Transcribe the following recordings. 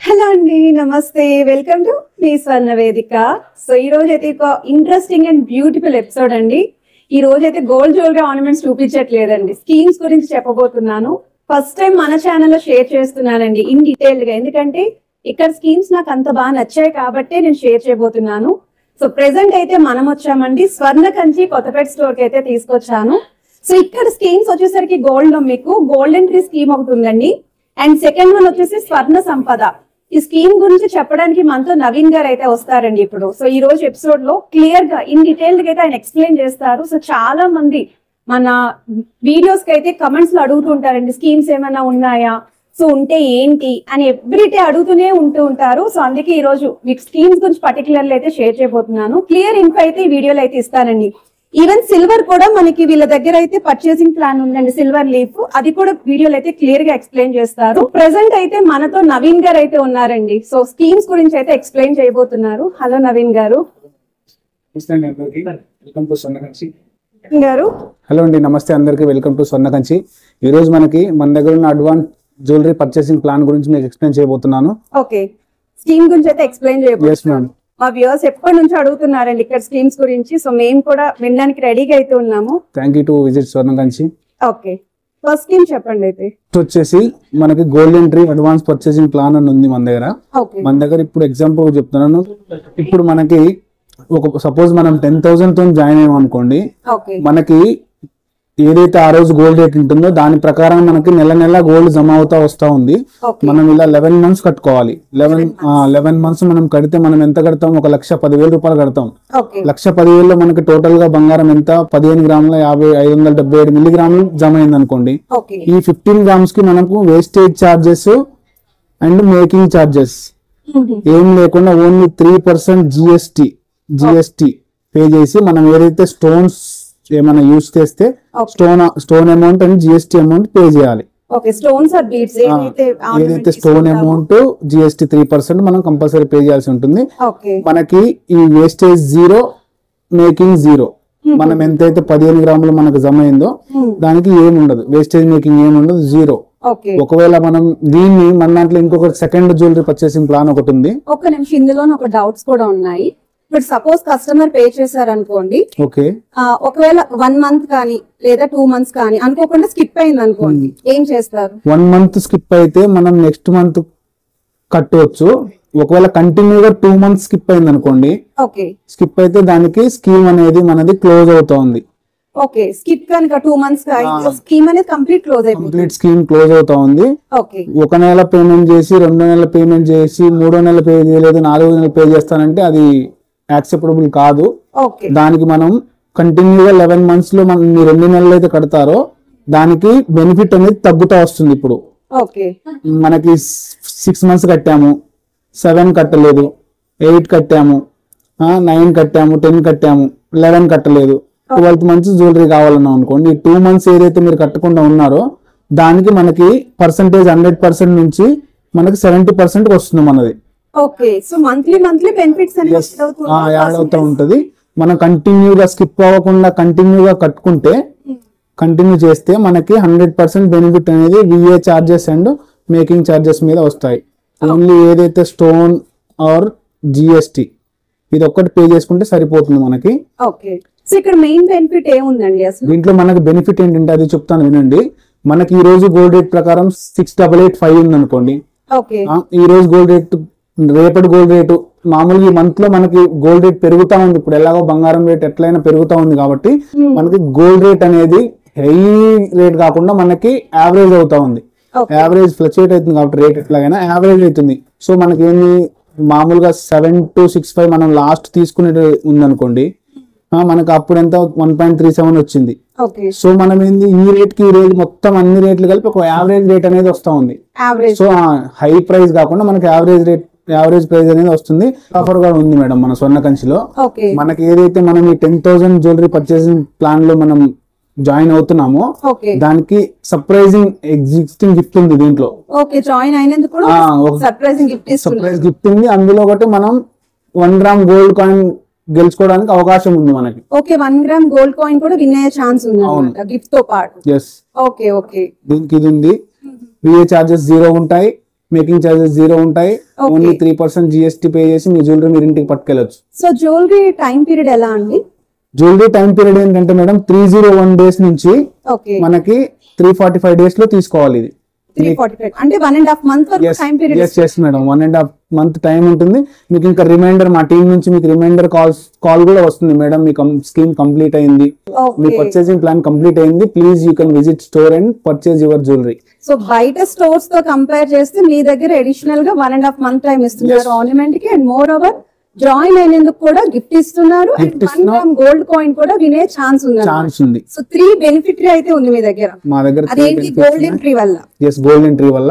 Hello అండి, నమస్తే. Welcome to me స్వర్ణ వేదిక. సో ఈ రోజు అయితే ఒక ఇంట్రెస్టింగ్ అండ్ బ్యూటిఫుల్ ఎపిసోడ్ అండి. ఈ రోజు అయితే గోల్డ్ జ్యువెలరీ ఆర్నమెంట్స్ చూపించట్లేదండి, స్కీమ్స్ గురించి చెప్పబోతున్నాను. ఫస్ట్ టైం మన ఛానల్లో షేర్ చేస్తున్నానండి ఇన్ డీటెయిల్ గా, ఎందుకంటే ఇక్కడ స్కీమ్స్ నాకు అంత బాగా నచ్చాయి కాబట్టి నేను షేర్ చేయబోతున్నాను. సో ప్రెసెంట్ అయితే మనం వచ్చామండి స్వర్ణ కంచి కొత్తపేట స్టోర్ కి అయితే తీసుకొచ్చాను. సో ఇక్కడ స్కీమ్స్ వచ్చేసరికి గోల్డ్ లో మీకు గోల్డెన్ ట్రీ స్కీమ్ ఒకటి ఉందండి, అండ్ సెకండ్ వన్ వచ్చేసి స్వర్ణ సంపద. ఈ స్కీమ్ గురించి చెప్పడానికి మనతో నవీన్ గారు అయితే వస్తారండి ఇప్పుడు. సో ఈ రోజు ఎపిసోడ్ లో క్లియర్ గా ఇన్ డీటెయిల్ గా అయితే ఆయన ఎక్స్ప్లెయిన్ చేస్తారు. సో చాలా మంది మన వీడియోస్ కి అయితే కమెంట్స్ లో అడుగుతూ ఉంటారండి, స్కీమ్స్ ఏమైనా ఉన్నాయా, సో ఉంటే ఏంటి అని ఎవ్రీడే అడుగుతూనే ఉంటారు. సో అందుకే ఈ రోజు మీకు స్కీమ్స్ గురించి పర్టికులర్లీ అయితే షేర్ చేయబోతున్నాను. క్లియర్ ఇన్ఫో అయితే ఈ వీడియోలో అయితే ఇస్తానండి. ఈవెన్ సిల్వర్ కూడా మనకి వీళ్ళ దగ్గర అయితే పర్చేసింగ్ ప్లాన్ ఉందండి, సిల్వర్ లీఫ్, అది కూడా వీడియోలో అయితే క్లియర్ గా ఎక్స్ప్లెయిన్ చేస్తారు. ప్రెసెంట్ అయితే మనతో నవీన్ గారు అయితే ఉన్నారండి. సో స్కీమ్స్ గురించి అయితే ఎక్స్ప్లెయిన్ చేయబోతున్నారు. హలో నవీన్ గారు. హలో అండి, నమస్తే అందరికి. వెల్కమ్ టు స్వర్ణ కంచి. ఈ రోజు మనకి మన దగ్గర ఉన్న అడ్వాన్స్ జ్యువెలరీ పర్చేసింగ్ ప్లాన్ గురించి మీకు ఎక్స్ప్లెయిన్ చేయబోతున్నాను. ఓకే, స్కీమ్ గురించి అయితే ఎక్స్ప్లెయిన్ చేయబోతున్నాను. మా వ్యూవర్స్ ఎప్పటి నుంచి అడుగుతున్నారండి ఇక్కడ స్కీమ్స్ గురించి, సో మేము కూడా వినడానికి రెడీగా అయితే ఉన్నాము. Thank you to visit Swarna Kanchi. Okay, first scheme చెప్పండి. అయితే వచ్చేసి మనకి golden tree advance purchasing plan అని ఉంది మన దగ్గర. మన దగ్గర ఇప్పుడు ఎగ్జాంపుల్ చెప్తున్నాను. ఇప్పుడు మనకి ఒక సపోజ్ మనం 10,000 తో జాయిన్ అయ్యాం అనుకోండి, మనకి ఏదైతే ఆ రోజు గోల్డ్ రేట్ ఉంటుందో దాని ప్రకారం మనకి నెల నెల గోల్డ్ జమ అవుతా వస్తా ఉంది. మనం ఇలా 11 months కట్టుకోవాలి. 11 months మనం కడితే మనం ఎంత కడతాం? 1,10,000 రూపాయలు కడతాం. 1,10,000 మనకి టోటల్ గా బంగారం ఎంత? 15 గ్రాముల 577 మిల్లీగ్రాములు జమ అయింది అనుకోండి. ఈ 15 grams కి మనకు wastage charges and making charges ఏం లేకుండా ఓన్లీ 3% జిఎస్టి పే చేసి మనం ఏదైతే స్టోన్స్ ఏమైనా యూజ్ చేస్తే stone amount and GST amount pay చేయాలి. ఏదైతే స్టోన్ అమౌంట్ జిఎస్టి 3% మనం కంపల్సరీ పే చేయాల్సి ఉంటుంది. మనకి ఈ వేస్టేజ్ 0, మేకింగ్ 0. మనం ఎంతైతే 15 గ్రాములు మనకు జమ అయిందో దానికి ఏముండదు, వేస్టేజ్ మేకింగ్ ఏముండదు, 0. ఒకవేళ మనం దీన్ని మన దాంట్లో ఇంకొక సెకండ్ జ్యువెలరీ పర్చేసింగ్ ప్లాన్ ఒకటి ఉంది. ఒక నిమిషం, ఇందులో ఒక డౌట్స్ కూడా ఉన్నాయి. ఇప్పుడు సపోజ్ కస్టమర్ పే చేశారు అనుకోండి, ఒకవేళ 1 month కానీ లేదా 2 months కానీ అనుకోకుండా స్కిప్ అయింది అనుకోండి, ఏం చేస్తారు? 1 month స్కిప్ అయితే మనం నెక్స్ట్ మంత్ కట్టవచ్చు. ఒకవేళ కంటిన్యూగా 2 months స్కిప్ అయింది అనుకోండి, స్కిప్ అయితే దానికి స్కీమ్ అనేది మనది క్లోజ్ అవుతుంది. ఓకే, స్కిప్ కనుక 2 months స్కీమ్ అనేది కంప్లీట్ స్కీమ్ క్లోజ్ అవుతా ఉంది. ఒక నెల పేమెంట్ చేసి, 2 నెలల పేమెంట్ చేసి, 3వ నెల పే చేయలేదు, 4వ నెల పే చేస్తానంటే అది యాక్సెప్టబుల్ కాదు. దానికి మనం కంటిన్యూగా 11 months లో మనం 2 నెలలు అయితే కడతారో దానికి బెనిఫిట్ అనేది తగ్గుతా వస్తుంది. ఇప్పుడు మనకి 6 months కట్టాము, 7 కట్టలేదు, 8 కట్టాము, 9 కట్టాము, 10 కట్టాము, 11 కట్టలేదు, 12th months జ్యువెలరీ కావాలన్నాం అనుకోండి, 2 months ఏదైతే మీరు కట్టకుండా ఉన్నారో దానికి మనకి పర్సంటేజ్ 100% నుంచి మనకి 70% వస్తుంది మనది. యాడ్ అవుతా ఉంటది. మనం కంటిన్యూగా స్కిప్ అవ్వకుండా కంటిన్యూగా కట్టుకుంటే, కంటిన్యూ చేస్తే మనకి 100% బెనిఫిట్ అనేది VA charges and making charges మీద వస్తాయి. ఓన్లీ ఏదైతే స్టోన్ ఆర్ జిఎస్టి ఇది ఒక్కటి పే చేసుకుంటే సరిపోతుంది మనకి. ఇక్కడ మెయిన్ బెనిఫిట్ ఏముందండి అసలు? దీంట్లో మనకి బెనిఫిట్ ఏంటంటే అది చెప్తాను వినండి. మనకి ఈ రోజు గోల్డ్ రేట్ ప్రకారం 6,885 ఉంది అనుకోండి. ఈ రోజు గోల్డ్ రేట్, రేపటి గోల్డ్ రేటు మామూలుగా ఈ మంత్ లో మనకి గోల్డ్ రేట్ పెరుగుతా ఉంది. ఇప్పుడు ఎలాగో బంగారం రేట్ ఎట్లయినా పెరుగుతా ఉంది కాబట్టి మనకి గోల్డ్ రేట్ అనేది హై రేట్ కాకుండా మనకి యావరేజ్ అవుతా ఉంది. యావరేజ్ ఫ్లక్చుయేట్ అవుతుంది కాబట్టి రేట్ ఎట్లాగైనా యావరేజ్ అవుతుంది. సో మనకి ఏంది, మామూలుగా 7,265 మనం లాస్ట్ తీసుకునేది ఉందనుకోండి, మనకి అప్పుడు ఎంత 1.37 వచ్చింది. సో మనం ఏంది, ఈ రేట్ కి ఈ రేట్ మొత్తం అన్ని రేట్లు కలిపి ఒక యావరేజ్ రేట్ అనేది వస్తా ఉంది. సో హై ప్రైస్ కాకుండా మనకి యావరేజ్ ప్రైస్ అనేది వస్తుంది. ఆఫర్ కూడా ఉంది మేడం మన స్వర్ణ కంచిలో. మనకి ఏదైతే మనం ఈ 10,000 జ్యువెలరీ పర్చేసింగ్ ప్లాన్ లో మనం జాయిన్ అవుతున్నామో దానికి సర్ప్రైజింగ్ ఎగ్జిస్టింగ్ గిఫ్ట్ ఉంది దీంట్లో. సర్ప్రైజ్ గిఫ్ట్ ఉంది. అందులో ఒకటి మనం 1 gram గోల్డ్ కాయిన్ గెలుచుకోవడానికి అవకాశం ఉంది మనకి. ఓకే, 1 gram గోల్డ్ కాయిన్ కూడా విన్ అయ్యే ఛాన్స్ ఉంది గిఫ్ట్ తో పాటు. దీనికి ఇది ఉంది. విఏ చార్జెస్ 0 ఉంటాయి. మేకింగ్ చార్జెస్ 0 ఉంటాయి. ఓన్లీ 3% GST పే చేసి మీ జ్యువెలరీ మీరు ఇంటికి పట్టుకెళ్ళొచ్చు. సో జ్యువెలరీ టైం పీరియడ్ ఎలా అండి? జ్యువెలరీ టైం పీరియడ్ ఏంటంటే మేడం 301 డేస్ నుంచి మనకి 345 డేస్ లో తీసుకోవాలి. ఇది 345 అంటే 1.5 మంత్ వరకు time period. yes madam, 1.5 month time ఉంటుంది. మీకు ఇంకా రిమైండర్ మా టీం నుంచి మీకు రిమైండర్ కాల్ కూడా వస్తుంది. మేడం మీ స్కీమ్ కంప్లీట్ అయింది, మీ పర్చేసింగ్ ప్లాన్ కంప్లీట్ అయింది, please you can visit store and purchase your jewellery. So బయట స్టోర్స్ తో కంపేర్ చేస్తే మీ దగ్గర అడిషనల్ గా 1.5 మంత్ టైం ఇస్తున్నారు ఆర్నమెంట్ కి. అండ్ మోర్ ఓవర్ జాయిన్ అయినందుకు కూడా గిఫ్ట్ ఇస్తున్నారు. గోల్డ్ కాయిన్ కూడా వినే ఛాన్స్ ఉంది. సో 3 బెనిఫిటరీ అయితే ఉంది మీ దగ్గర. మా దగ్గర అదేంటి? గోల్డెన్ ట్రీ వల్ల. గోల్డెన్ ట్రీ వల్ల.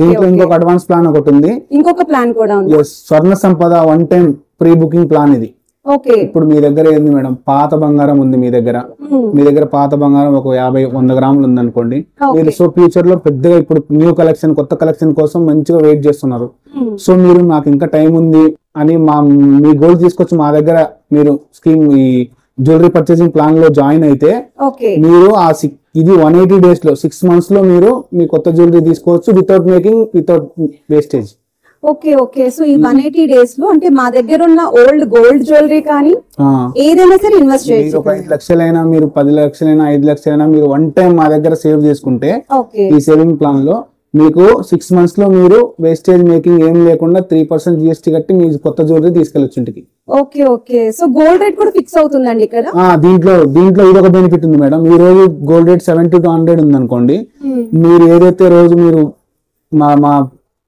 దీంట్లో ఇంకొక అడ్వాన్స్ ప్లాన్ ఒకటి ఉంది. ఇంకొక ప్లాన్ కూడా ఉంది. స్వర్ణ సంపద 1 టైం ప్రీ బుకింగ్ ప్లాన్ ఇది. ఓకే. ఇప్పుడు మీ దగ్గర ఏంది మేడం, పాత బంగారం ఉంది మీ దగ్గర పాత బంగారం ఒక 50-100 గ్రాములు ఉంది అనుకోండి. మీరు సో ఫ్యూచర్ లో పెద్దగా ఇప్పుడు న్యూ కలెక్షన్ కొత్త కలెక్షన్ కోసం మంచిగా వెయిట్ చేస్తున్నారు. సో మీరు నాకు ఇంకా టైం ఉంది అని మీ గోల్డ్ తీసుకొచ్చి మా దగ్గర మీరు స్కీమ్ ఈ జ్యువెలరీ పర్చేసింగ్ ప్లాన్ లో జాయిన్ అయితే మీరు ఇది 180 డేస్ లో 6 మంత్స్ లో మీరు మీ కొత్త జ్యువెలరీ తీసుకోవచ్చు without making, without wastage. Okay. So ఈ 180 డేస్ లో అంటే మా దగ్గర ఉన్న ఓల్డ్ గోల్డ్ జ్యువెలరీ కానీ ఏదైనా సరే ఇన్వెస్ట్ చేయొచ్చు. ఒక 5 లక్షలైనా మీరు 10 లక్షలైనా 5 లక్షలైనా మీరు 1 టైం మా దగ్గర సేవ్ చేసుకుంటే ఈ సేవింగ్ ప్లాన్ లో మీకు 6 మంత్స్ లో మీరు వేస్టేజ్ మేకింగ్ ఏం లేకుండా 3% GST కట్టి మీ కొత్త జ్యువెలరీ తీసుకెళ్ళొచ్చు ఇంటికి. ఓకే. సో గోల్డ్ రేట్ కూడా ఫిక్స్ అవుతుందండి ఇక్కడ. దీంట్లో ఇది ఒక బెనిఫిట్ ఉంది మేడం. ఈ రోజు గోల్డ్ రేట్ 70 to 100 ఉంది అనుకోండి. మీరు ఏదైతే రోజు మీరు మా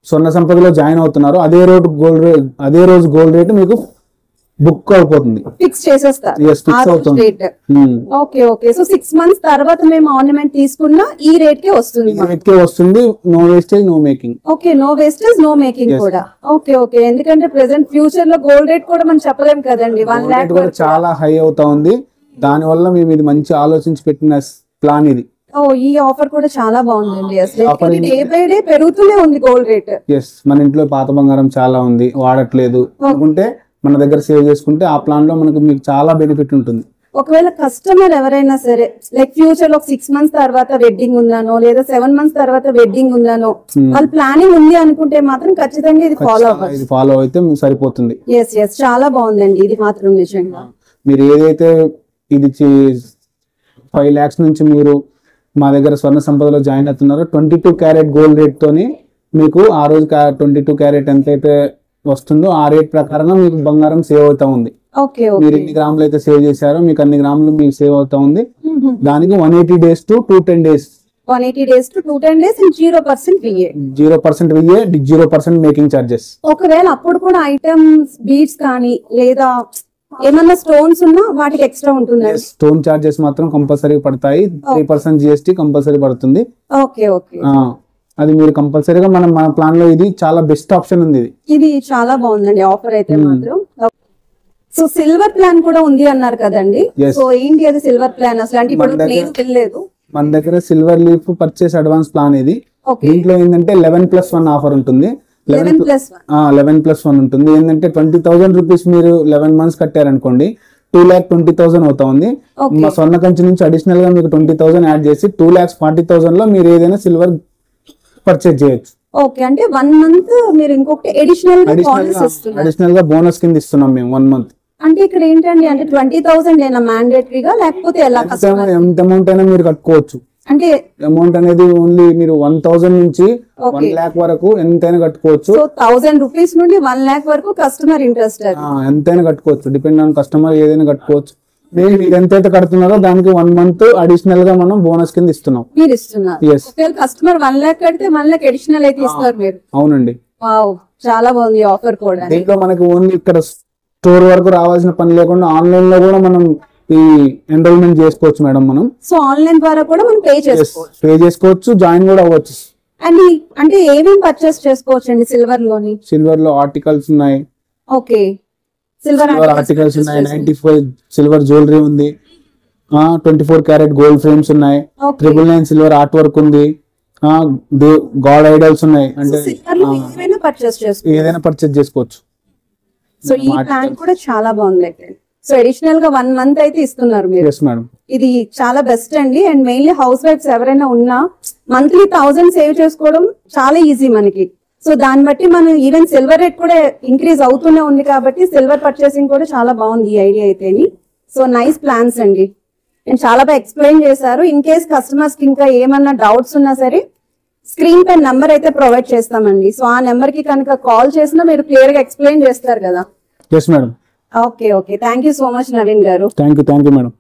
స్వర్ణ సంపదలో జాయిన్ అవుతున్నారో అదే రోజు గోల్డ్ రేట్ మీకు బుక్ అయిపోతుంది. ఫిక్స్ చేసేస్తారు. ఓకే. సో 6 మంత్స్ తర్వాత మేము ఆర్నమెంట్ తీసుకున్నా ఈ రేట్ కే వస్తుంది. No wastage no making. Okay. No wastage no making కూడా. ఓకే. ఎందుకంటే ప్రెసెంట్ ఫ్యూచర్ లో గోల్డ్ రేట్ కూడా మనం చెప్పలేం కదండి. 1 lakh కూడా చాలా హై అవుతా ఉంది. దాని వల్ల మేము ఇది మంచి ఆలోచించి పెట్టిన ప్లాన్ ఇది. ఈ ఆఫర్ కూడా చాలా బాగుందండి. అసలు డే బై డే పెరుగుతూనే ఉంది గోల్డ్ రేట్. మన ఇంట్లో పాత బంగారం చాలా ఉంది, వాడట్లేదు అనుకుంటే మన దగ్గర సేవ్ చేసుకుంటే ఆ ప్లాన్ లో మీకు చాలా బెనిఫిట్ ఉంటుంది. ఒకవేళ కస్టమర్ ఎవరైనా సరే లైక్ ఫ్యూచర్ లో 6 మంత్స్ తర్వాత వెడ్డింగ్ ఉందానో లేదా 7 మంత్స్ తర్వాత వెడ్డింగ్ ఉందానో వాళ్ళ ప్లానింగ్ ఉంది అనుకుంటే మాత్రం ఖచ్చితంగా ఇది ఫాలో అయితే సరిపోతుంది. చాలా బాగుందండి ఇది మాత్రం నిజంగా. మీరు ఏదైతే ఇది 5 lakhs నుంచి మీరు మా దగ్గర స్వర్ణ సంపదలో జాయిన్ అవుతున్నారు 22 క్యారెట్ గోల్డ్ రేట్ తోని మీకు ఆ రోజు 22 క్యారెట్ ఎంతైతే వస్తుందో ఆ రేట్ ప్రకారంగా మీకు బంగారం సేవ్ అవుతా ఉంది. మీరు ఎన్ని గ్రాములు అయితే సేవ్ చేశారో మీకు అన్ని గ్రాములు మీకు సేవ్ అవుతా ఉంది. దానికి 180 days to 210 days. 180 days to 210 days and 0% VA. 0% making charges. ఒకవేళ అప్పుడు కూడా ఐటమ్స్ బీడ్స్ కానీ లేదా ఏమన్నా స్టోన్స్ ఉన్నా వాటికి ఎక్స్ట్రా ఉంటుంది. స్టోన్ చార్జెస్ మాత్రం కంపల్సరీ పడతాయి. 3% GST కంపల్సరీ పడుతుంది. ఓకే. అది మీరు కంపల్సరీగా మన ప్లాన్ లో ఇది చాలా బెస్ట్ ఆప్షన్ ఉంది. ఇది చాలా బాగుందండి ఆఫర్ అయితే మాత్రం. సో సిల్వర్ ప్లాన్ కూడా ఉంది అన్నారు కదండి. సో ఏంటి అది సిల్వర్ ప్లాన్ అసలు? అంటే ఇప్పుడు నేను తెలియలేదు. మన దగ్గర silver leaf purchase advance plan ఇది. దీంట్లో ఏంటంటే 11+1 ఆఫర్ ఉంటుంది. 11+1 ఉంటుంది. ఏంటంటే 20,000 రూపీస్ మీరు 11 months కట్టారనుకోండి 2,20,000 అవుతా ఉంది. మా స్వర్ణ కంచి నుంచి అడిషనల్ గా మీకు 20,000 యాడ్ చేసి 2,40,000 లో మీరు ఏదైనా సిల్వర్ పర్చేజ్ చేయొచ్చు. ఓకే. అంటే 1 month మీరు ఇంకొకటి అడిషనల్ గా బోనస్ కింద ఇస్తున్నాం మేము 1 month. అంటే ఇక్కడ ఏంటండి అంటే 20,000 ఏనా మ్యాండేటరీగా లేకపోతే ఎలా? ఎంత అమౌంట్ అయినా మీరు కట్టుకోవచ్చు. అంటే అమౌంట్ అనేది ఓన్లీ మీరు 1,000 నుంచి 1 lakh వరకు ఎంతైనా కట్టుకోవచ్చు. 1,000 రూపీస్ నుండి 1 lakh వరకు కస్టమర్ ఇంట్రెస్ట్ ఎంతైనా కట్టుకోవచ్చు. డిపెండ్ ఆన్ కస్టమర్ ఏదైనా కట్టుకోవచ్చు. మీరు ఎంతైతే కడుతున్నారో దానికి 1 month అడిషనల్ గా మనం బోనస్ కింద ఇస్తున్నాం. మీరు ఇస్తున్నారు. కస్టమర్ 1 lakh కడితే 1 lakh అడిషనల్ అయితే ఇస్తారు మీరు. అవునండి. చాలా బాగుంది ఆఫర్ కూడా. దీంట్లో మనకి ఓన్లీ ఇక్కడ స్టోర్ వరకు రావాల్సిన పని లేకుండా ఆన్లైన్ లో కూడా మనం ఈ ఎన్రోల్మెంట్ చేసుకోవచ్చు మేడం. మనం సో ఆన్లైన్ ద్వారా కూడా మనం పే చేసుకోవచ్చు, జాయిన్ కూడా అవ్వచ్చు. అండ్ అంటే ఏమేమి పర్చేస్ చేసుకోవచ్చు అండి సిల్వర్ లోని? సిల్వర్ లో ఆర్టికల్స్ ఉన్నాయి. ఓకే. సిల్వర్ ఆర్టికల్స్ ఉన్నాయి. 95 సిల్వర్ జ్యువెలరీ ఉంది. 24 క్యారెట్ గోల్డ్ ఫ్రేమ్స్ ఉన్నాయి. 999 సిల్వర్ ఆర్ట్ వర్క్ ఉంది. గాడ్ ఐడల్స్ ఉన్నాయి. అంటే ఏదైనా పర్చేస్ చేసుకోవచ్చు. సో ఈ ప్లాన్ కూడా చాలా బాగుంది. సో అడిషనల్ గా 1 month అయితే ఇస్తున్నారు మీరు. ఇది చాలా బెస్ట్ అండి. అండ్ మెయిన్లీ హౌస్ వైఫ్స్ ఎవరైనా ఉన్నా మంత్లీ 1,000 సేవ్ చేసుకోవడం చాలా ఈజీ మనకి. సో దాన్ని బట్టి మనం ఈవెన్ సిల్వర్ రేట్ కూడా ఇంక్రీజ్ అవుతూనే ఉంది కాబట్టి సిల్వర్ పర్చేసింగ్ కూడా చాలా బాగుంది ఈ ఐడియా అయితేని. సో నైస్ ప్లాన్స్ అండి, నేను చాలా బాగా ఎక్స్ప్లెయిన్ చేశారు. ఇన్ కేస్ కస్టమర్స్ కి ఇంకా ఏమన్నా డౌట్స్ ఉన్నా సరే స్క్రీన్ పై నెంబర్ అయితే ప్రొవైడ్ చేస్తామండి. సో ఆ నెంబర్ కి కనుక కాల్ చేసినా మీరు క్లియర్ గా ఎక్స్ప్లెయిన్ చేస్తారు కదా. Yes madam. Okay okay, thank you so much Naveen garu. Thank you madam.